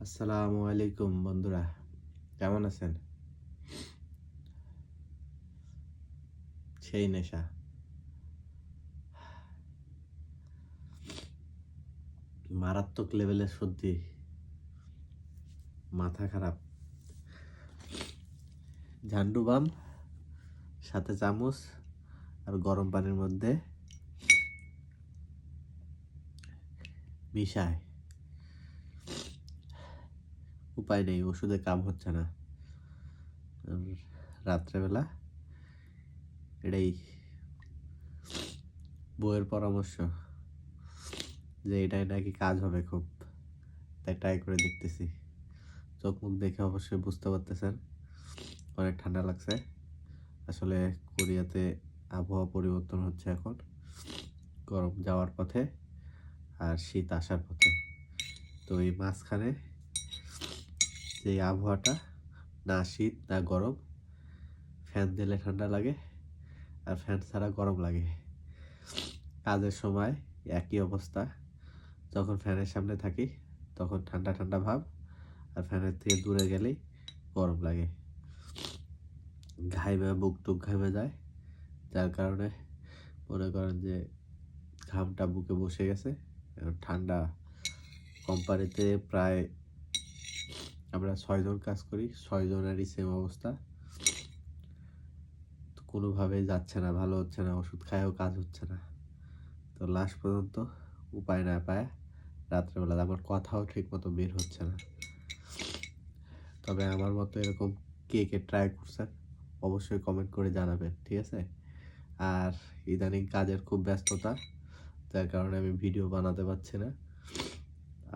আসসালামু আলাইকুম বন্ধুরা, কেমন আছেন? সেই নেশা, মারাত্মক লেভেলের সর্দি, মাথা খারাপ, ঝান্ডু বাম, সাথে চামচ আর গরম পানির মধ্যে মিশায়। উপায় নেই, ওষুধে কাম হচ্ছে না। রাত্রেবেলা এটাই বইয়ের পরামর্শ যে এটাই নাকি কাজ হবে খুব, তাই ট্রাই করে দেখতেছি। চোখ মুখ দেখে অবশ্যই বুঝতে পারতেছেন অনেক ঠান্ডা লাগছে। আসলে কোরিয়াতে আবহাওয়া পরিবর্তন হচ্ছে এখন, গরম যাওয়ার পথে আর শীত আসার পথে। তো এই মাঝখানে যে আবহাওয়াটা, না শীত না গরম, ফ্যান দিলে ঠান্ডা লাগে আর ফ্যান ছাড়া গরম লাগে। কাজের সময় একই অবস্থা, যখন ফ্যানের সামনে থাকি তখন ঠান্ডা ঠান্ডা ভাব, আর ফ্যানের থেকে দূরে গেলেই গরম লাগে। ঘাইমে বুক টুক ঘামে যায়, যার কারণে মনে করেন যে ঘামটা বুকে বসে গেছে। ঠান্ডা কোম্পানিতে প্রায় আমরা 6 জন কাজ করি, 6 জনেরই সেম অবস্থা। কোনোভাবেই যাচ্ছে না, ভালো হচ্ছে না, ওষুধ খায়ও কাজ হচ্ছে না। তো লাস্ট পর্যন্ত উপায় না পায় রাত্রেবেলা আমার কথাও ঠিক মতো বের হচ্ছে না। তবে আমার মতো এরকম কে কে ট্রাই করছেন অবশ্যই কমেন্ট করে জানাবেন, ঠিক আছে? আর ইদানিং কাজের খুব ব্যস্ততা, যার কারণে আমি ভিডিও বানাতে পারছি না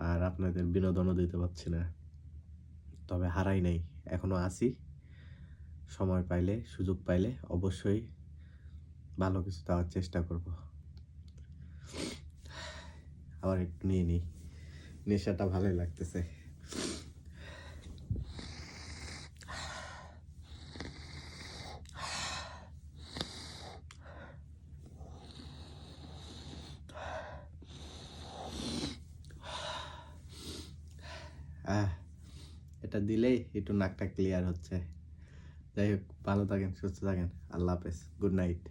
আর আপনাদের বিনোদনও দিতে পারছি না। তবে হারাই নাই, এখনো আছি। সময় পাইলে, সুযোগ পাইলে অবশ্যই ভালো কিছু দেওয়ার চেষ্টা করব। আবার একটু নিয়ে নিই, নেশাটা ভালোই লাগতেছে। আহ এটা দিলেই একটু নাকটা ক্লিয়ার হচ্ছে। যাই হোক, ভালো থাকেন, সুস্থ থাকেন। আল্লাহ হাফেজ, গুড নাইট।